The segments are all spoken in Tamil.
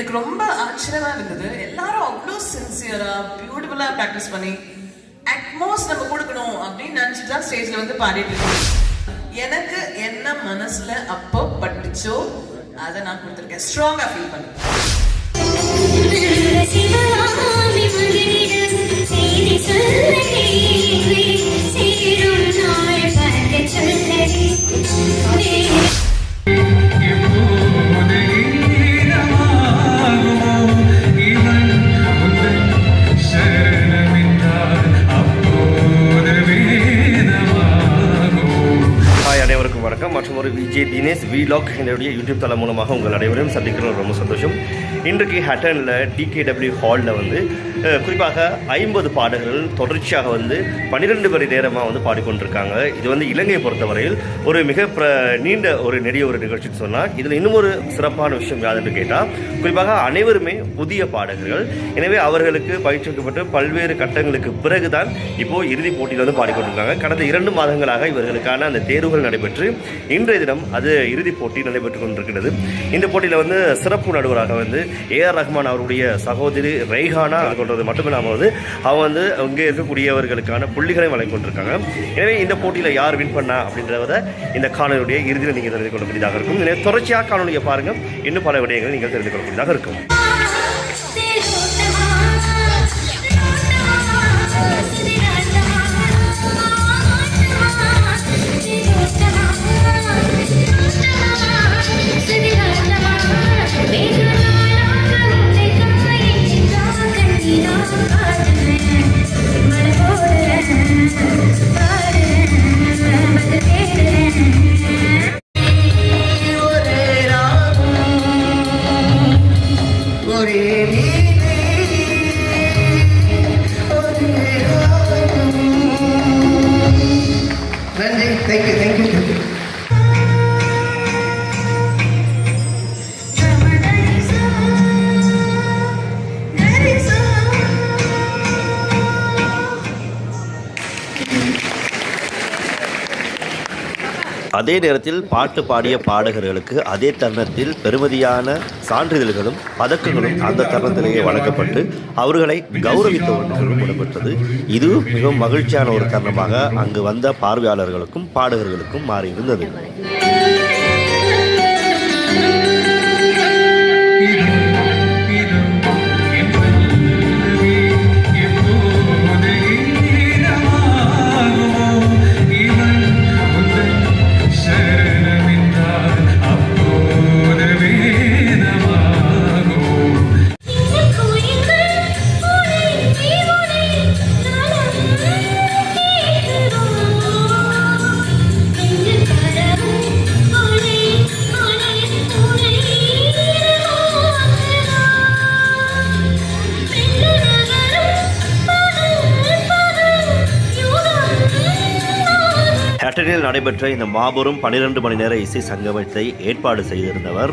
எனக்கு ரொம்ப ஆச்சரியமா இருந்தது. எல்லாரும் அவ்வளோ சின்சியரா பியூட்டிஃபுல்லா ப்ராக்டிஸ் பண்ணி அட்மோஸ்ட் நம்ம கொடுக்கணும் அப்படின்னு நினைச்சிட்டு தான் ஸ்டேஜ்ல வந்து பாடிட்டு இருக்கோம். எனக்கு என்ன மனசுல அப்போ பட்டுச்சோ அதை நான் கொடுத்துருக்கேன். ஸ்ட்ராங்கா ஃபீல் பண்ணி வணக்கம். மற்றும் ஒரு விஜய் தினேஷ் வீலாக் என்னுடைய யூடியூப் தளம் மூலமாக உங்கள் அனைவரையும் சந்திக்கிறது ரொம்ப சந்தோஷம். இன்றைக்கு ஹட்டனில் டிகேடபிள்யூ ஹாலில் வந்து குறிப்பாக 50 பாடல்கள் தொடர்ச்சியாக வந்து 12 மணி நேரமாக வந்து பாடிக்கொண்டிருக்காங்க. இது வந்து இலங்கையை பொறுத்தவரையில் ஒரு மிக நீண்ட ஒரு நெடிய ஒரு நிகழ்ச்சின்னு சொன்னால், இதில் இன்னும் ஒரு சிறப்பான விஷயம் யாருன்னு கேட்டால், குறிப்பாக அனைவருமே புதிய பாடகர்கள். எனவே அவர்களுக்கு பயிற்றுவிக்கப்பட்டு பல்வேறு கட்டங்களுக்கு பிறகுதான் இப்போது இறுதிப் போட்டியில் வந்து பாடிக்கொண்டிருக்காங்க. கடந்த 2 மாதங்களாக இவர்களுக்கான அந்த தேர்வுகள் நடைபெற்று இன்றைய தினம் அது இறுதிப் போட்டி நடைபெற்றுக் கொண்டிருக்கிறது. இந்த போட்டியில் வந்து சிறப்பு நடுவராக வந்து ஏஆர் ரஹ்மான் அவருடைய சகோதரி ரெய்ஹானா கொண்டது மட்டுமில்லாமல் வந்து அவங்க வந்து அங்கே இருக்கக்கூடியவர்களுக்கான புள்ளிகளை வழங்கி கொண்டிருக்காங்க. எனவே இந்த போட்டியில் யார் வின் பண்ணா அப்படின்றத இந்த காணொலியுடைய இறுதியில் நீங்கள் தெரிந்து கொள்ளக்கூடியதாக இருக்கும். எனவே தொடர்ச்சியாக காணொலியை பாருங்கள், இன்னும் பல விடயங்களை நீங்கள் தெரிந்து கொள்ளக்கூடியதாக இருக்கும். அதே நேரத்தில் பாட்டு பாடிய பாடகர்களுக்கு அதே தருணத்தில் பெருமதியான சான்றிதழ்களும் பதக்கங்களும் அந்த தருணத்திலேயே வழங்கப்பட்டு அவர்களை கௌரவித்த ஒரு நிகழ்வு நடைபெற்றது. இது மிகவும் மகிழ்ச்சியான ஒரு தருணமாக அங்கு வந்த பார்வையாளர்களுக்கும் பாடகர்களுக்கும் மாறியிருந்தது. ஹட்டனில் நடைபெற்ற இந்த மாபெரும் 12 மணி நேர இசை சங்கமத்தை ஏற்பாடு செய்திருந்தவர்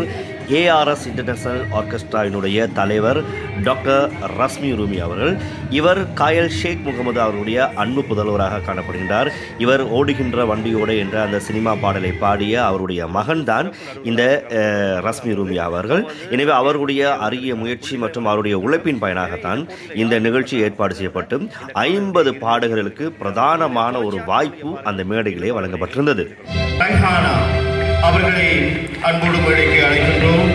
ஏஆர்எஸ் இன்டர்நேஷனல் ஆர்கெஸ்ட்ராவினுடைய தலைவர் டாக்டர் ரஸ்மி ரூமி அவர்கள். இவர் காயல் ஷேக் முகமது அவருடைய அன்பு புதல்வராக காணப்படுகின்றார். இவர் ஓடுகின்ற வண்டியோடு என்ற அந்த சினிமா பாடலை பாடிய அவருடைய மகன் தான் இந்த ரஸ்மி ரூமி அவர்கள். எனவே அவருடைய அரிய முயற்சி மற்றும் அவருடைய உழைப்பின் பயனாகத்தான் இந்த நிகழ்ச்சி ஏற்பாடு செய்யப்பட்டு 50 பாடகர்களுக்கு பிரதானமான ஒரு வாய்ப்பு அந்த மேடையிலே வழங்கப்பட்டிருந்தது. அவர்களை அன்போடு மேடைக்கு அழைக்கின்றோம்.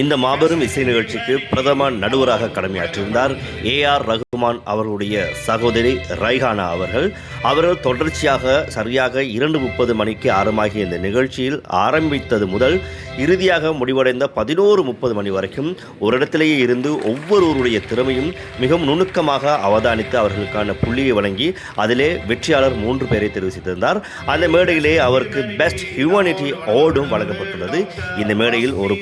இந்த மாபெரும் இசை நிகழ்ச்சிக்கு பிரதம நடுவராக கடமையாற்றியிருந்தார் ஏஆர் ரஹ்மான் அவர்களுடைய சகோதரி ரெய்ஹானா அவர்கள். அவர்கள் தொடர்ச்சியாக சரியாக 2:30 மணிக்கு ஆரம்பமாகிய இந்த நிகழ்ச்சியில் ஆரம்பித்தது முதல் இறுதியாக முடிவடைந்த 11:30 மணி வரைக்கும் ஒரு இடத்திலேயே இருந்து ஒவ்வொருவருடைய திறமையும் மிகவும் நுணுக்கமாக அவதானித்து அவர்களுக்கான புள்ளியை வழங்கி அதிலே வெற்றியாளர் 3 பேரை தெரிவு செய்திருந்தார். அந்த மேடையிலே அவருக்கு பெஸ்ட் ஹியூமனிட்டி அவார்டும் வழங்கப்பட்டுள்ளது. இந்த மேடையில் ஒரு